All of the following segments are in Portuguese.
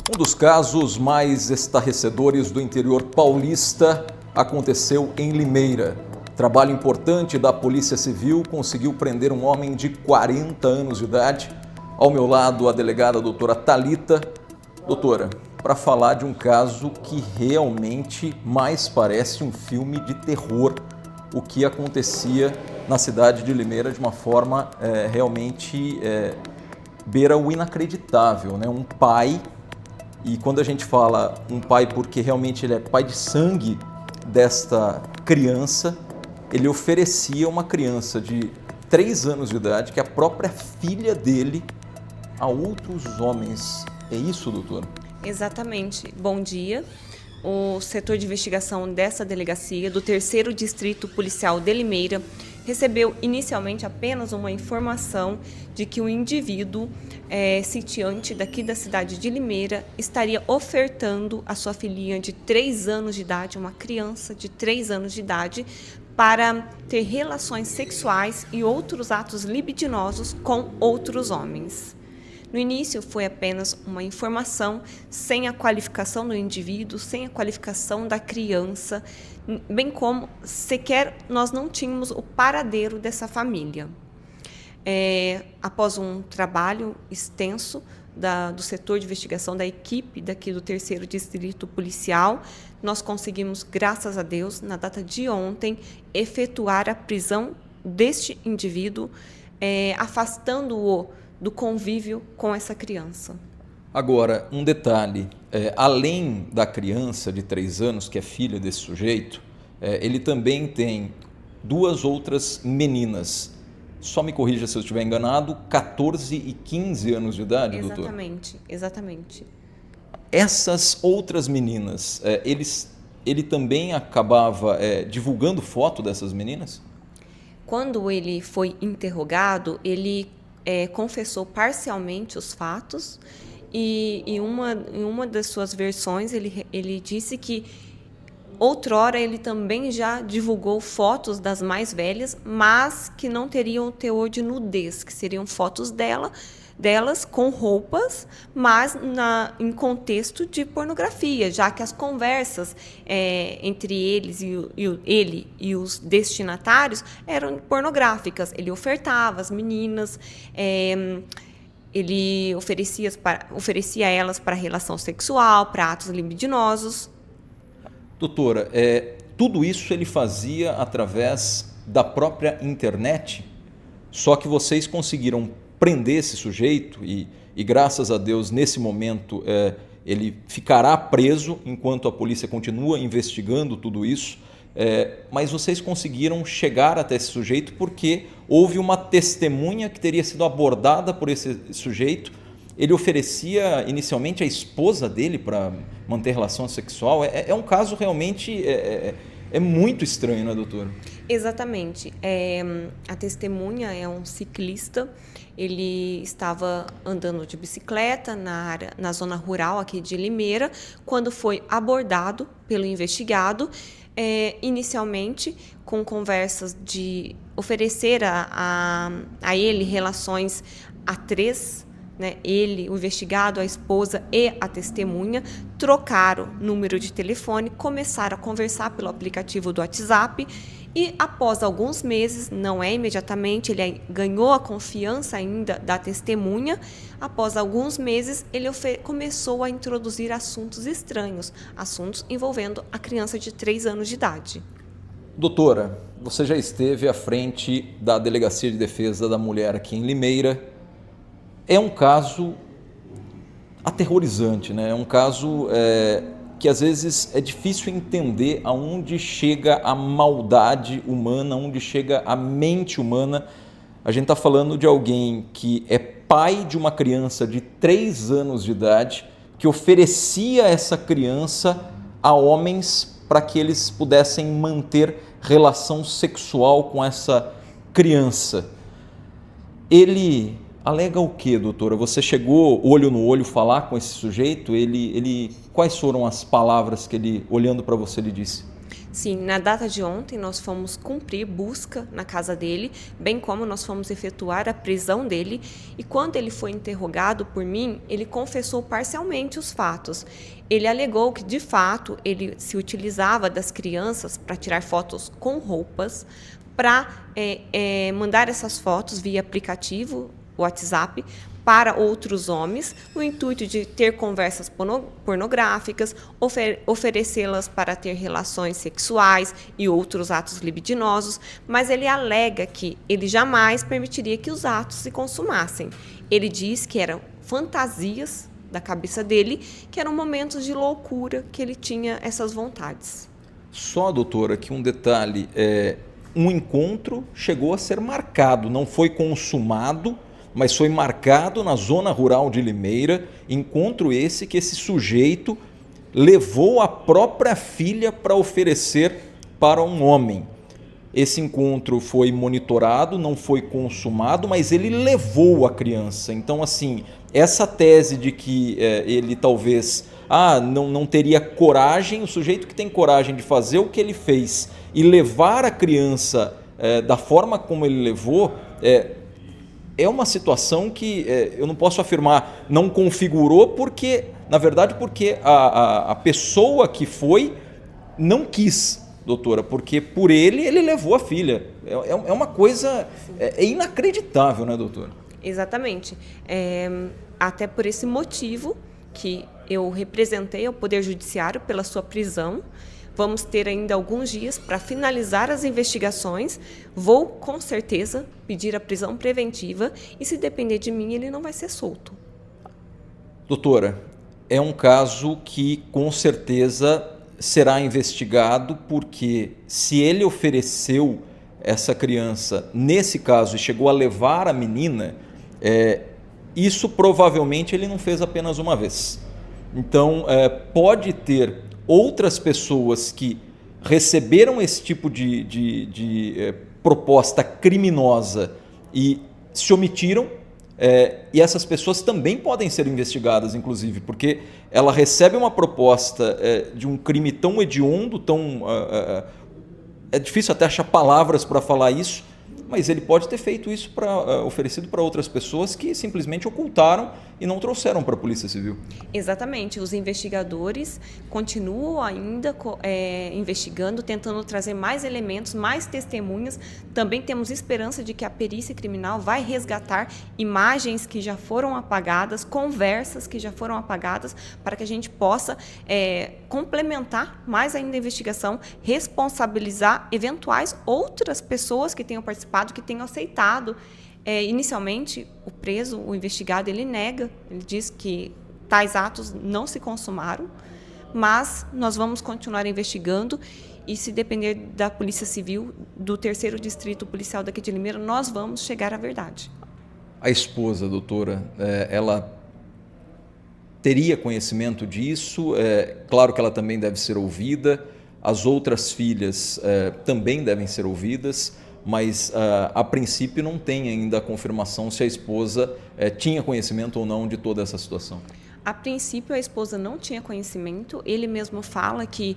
Um dos casos mais estarrecedores do interior paulista aconteceu em Limeira. Trabalho importante da Polícia Civil conseguiu prender um homem de 40 anos de idade. Ao meu lado, a delegada doutora Thalita. Doutora, para falar de um caso que realmente mais parece um filme de terror, o que acontecia na cidade de Limeira de uma forma realmente beira o inacreditável, né? Um pai, e quando a gente fala um pai porque realmente ele é pai de sangue desta criança, ele oferecia uma criança de 3 anos de idade, que é a própria filha dele, a outros homens. É isso, doutora? Exatamente. Bom dia. O setor de investigação dessa delegacia, do 3º Distrito Policial de Limeira, recebeu inicialmente apenas uma informação de que um indivíduo sitiante daqui da cidade de Limeira estaria ofertando a sua filhinha de 3 anos de idade, uma criança de 3 anos de idade, para ter relações sexuais e outros atos libidinosos com outros homens. No início foi apenas uma informação sem a qualificação do indivíduo, sem a qualificação da criança, bem como sequer nós não tínhamos o paradeiro dessa família. Após um trabalho extenso do setor de investigação, da equipe daqui do 3º Distrito Policial, nós conseguimos, graças a Deus, na data de ontem, efetuar a prisão deste indivíduo, afastando-o do convívio com essa criança. Agora, um detalhe, além da criança de 3 anos, que é filha desse sujeito, ele também tem 2 outras meninas. Só me corrija se eu estiver enganado, 14 e 15 anos de idade, doutor? Exatamente. Essas outras meninas, ele também acabava divulgando foto dessas meninas? Quando ele foi interrogado, ele confessou parcialmente os fatos e em uma das suas versões ele disse que outrora ele também já divulgou fotos das mais velhas, mas que não teriam o teor de nudez, que seriam fotos delas com roupas, mas em contexto de pornografia, já que as conversas entre eles ele e os destinatários eram pornográficas. Ele ofertava as meninas, ele oferecia elas para relação sexual, para atos libidinosos. Doutora, tudo isso ele fazia através da própria internet, só que vocês conseguiram prender esse sujeito e graças a Deus, nesse momento, ele ficará preso enquanto a polícia continua investigando tudo isso, mas vocês conseguiram chegar até esse sujeito porque houve uma testemunha que teria sido abordada por esse sujeito. Ele oferecia inicialmente a esposa dele para manter relação sexual. É um caso realmente muito estranho, né, doutora? Exatamente. A testemunha é um ciclista. Ele estava andando de bicicleta na zona rural aqui de Limeira, quando foi abordado pelo investigado, inicialmente com conversas de oferecer a ele relações a 3. Ele, o investigado, a esposa e a testemunha trocaram número de telefone, começaram a conversar pelo aplicativo do WhatsApp e após alguns meses, não é imediatamente, ele ganhou a confiança ainda da testemunha. Após alguns meses, ele começou a introduzir assuntos estranhos, assuntos envolvendo a criança de 3 anos de idade. Doutora, você já esteve à frente da Delegacia de Defesa da Mulher aqui em Limeira. É um caso aterrorizante, né? É um caso que às vezes é difícil entender aonde chega a maldade humana, aonde chega a mente humana. A gente está falando de alguém que é pai de uma criança de 3 anos de idade, que oferecia essa criança a homens para que eles pudessem manter relação sexual com essa criança. Ele alega o quê, doutora? Você chegou olho no olho falar com esse sujeito? Quais foram as palavras que ele, olhando para você, ele disse? Sim, na data de ontem nós fomos cumprir busca na casa dele, bem como nós fomos efetuar a prisão dele, e quando ele foi interrogado por mim, ele confessou parcialmente os fatos. Ele alegou que, de fato, ele se utilizava das crianças para tirar fotos com roupas, para mandar essas fotos via aplicativo, WhatsApp, para outros homens, no intuito de ter conversas pornográficas, oferecê-las para ter relações sexuais e outros atos libidinosos, mas ele alega que ele jamais permitiria que os atos se consumassem. Ele diz que eram fantasias da cabeça dele, que eram momentos de loucura que ele tinha essas vontades. Só, doutora, que um detalhe, um encontro chegou a ser marcado, não foi consumado, mas foi marcado na zona rural de Limeira, encontro esse que esse sujeito levou a própria filha para oferecer para um homem. Esse encontro foi monitorado, não foi consumado, mas ele levou a criança. Então, assim, essa tese de que ele talvez não teria coragem, o sujeito que tem coragem de fazer o que ele fez e levar a criança da forma como ele levou, é uma situação que eu não posso afirmar não configurou, porque, na verdade, porque a pessoa que foi não quis, doutora, porque por ele levou a filha. É uma coisa inacreditável, né, doutora? Exatamente. Até por esse motivo que eu representei ao Poder Judiciário pela sua prisão. Vamos ter ainda alguns dias para finalizar as investigações. Vou, com certeza, pedir a prisão preventiva e, se depender de mim, ele não vai ser solto. Doutora, é um caso que, com certeza, será investigado, porque se ele ofereceu essa criança, nesse caso, e chegou a levar a menina, isso provavelmente ele não fez apenas uma vez. Então, pode ter outras pessoas que receberam esse tipo de proposta criminosa e se omitiram, e essas pessoas também podem ser investigadas, inclusive, porque ela recebe uma proposta de um crime tão hediondo, é difícil até achar palavras para falar isso, mas ele pode ter feito isso oferecido para outras pessoas que simplesmente ocultaram e não trouxeram para a Polícia Civil. Exatamente. Os investigadores continuam ainda investigando, tentando trazer mais elementos, mais testemunhas. Também temos esperança de que a perícia criminal vai resgatar imagens que já foram apagadas, conversas que já foram apagadas, para que a gente possa complementar mais ainda a investigação, responsabilizar eventuais outras pessoas que tenham participado, que tenham aceitado. Inicialmente, o preso, o investigado, ele nega, ele diz que tais atos não se consumaram, mas nós vamos continuar investigando e, se depender da Polícia Civil, do 3º Distrito Policial daqui de Limeira, nós vamos chegar à verdade. A esposa, doutora, ela teria conhecimento disso? Claro que ela também deve ser ouvida, as outras filhas também devem ser ouvidas, mas a princípio não tem ainda a confirmação se a esposa tinha conhecimento ou não de toda essa situação. A princípio, a esposa não tinha conhecimento. Ele mesmo fala que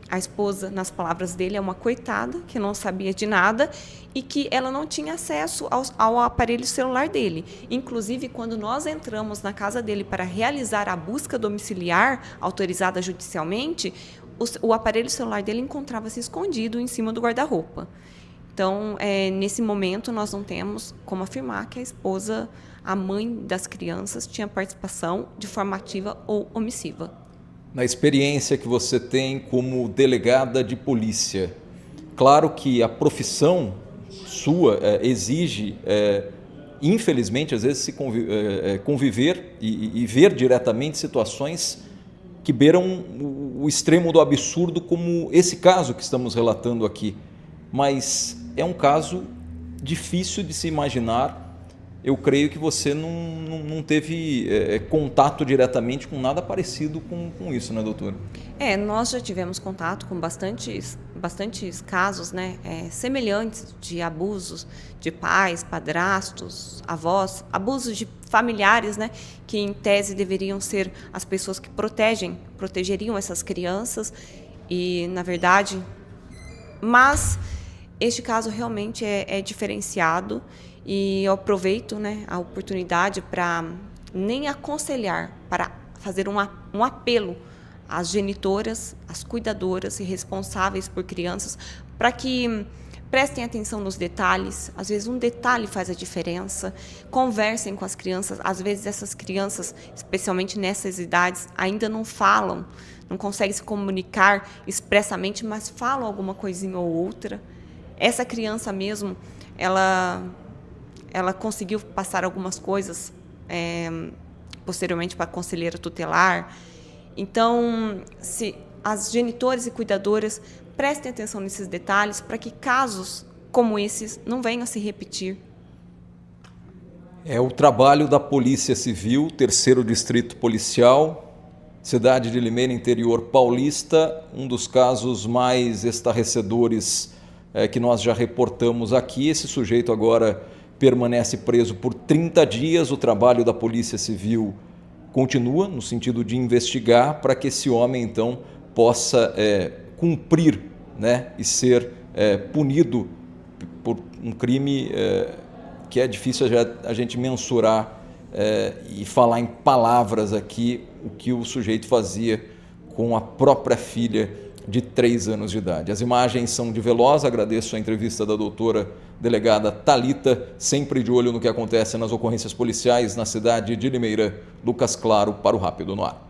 a esposa, nas palavras dele, é uma coitada, que não sabia de nada e que ela não tinha acesso ao aparelho celular dele. Inclusive, quando nós entramos na casa dele para realizar a busca domiciliar autorizada judicialmente, o aparelho celular dele encontrava-se escondido em cima do guarda-roupa. Então, nesse momento, nós não temos como afirmar que a esposa, a mãe das crianças, tinha participação de forma ativa ou omissiva. Na experiência que você tem como delegada de polícia, claro que a profissão sua exige, infelizmente, às vezes, conviver e ver diretamente situações que beiram o extremo do absurdo, como esse caso que estamos relatando aqui. Mas é um caso difícil de se imaginar. Eu creio que você não teve contato diretamente com nada parecido com isso, né, doutora? Nós já tivemos contato com bastantes casos, né, semelhantes de abusos de pais, padrastos, avós, abusos de familiares, né, que em tese deveriam ser as pessoas que protegeriam essas crianças. E, na verdade, mas este caso realmente é diferenciado e eu aproveito, né, a oportunidade para nem aconselhar, para fazer um apelo às genitoras, às cuidadoras e responsáveis por crianças, para que prestem atenção nos detalhes. Às vezes um detalhe faz a diferença. Conversem com as crianças. Às vezes essas crianças, especialmente nessas idades, ainda não falam, não conseguem se comunicar expressamente, mas falam alguma coisinha ou outra. Essa criança mesmo, ela conseguiu passar algumas coisas posteriormente para a conselheira tutelar. Então, se as genitoras e cuidadoras prestem atenção nesses detalhes para que casos como esses não venham a se repetir. É o trabalho da Polícia Civil, 3º Distrito Policial, cidade de Limeira, interior paulista, um dos casos mais estarrecedores que nós já reportamos aqui. Esse sujeito agora permanece preso por 30 dias. O trabalho da Polícia Civil continua no sentido de investigar para que esse homem, então, possa cumprir, né, e ser punido por um crime que é difícil a gente mensurar e falar em palavras aqui o que o sujeito fazia com a própria filha de 3 anos de idade. As imagens são de Veloz. Agradeço a entrevista da doutora delegada Thalita, sempre de olho no que acontece nas ocorrências policiais na cidade de Limeira. Lucas Claro para o Rápido no Ar.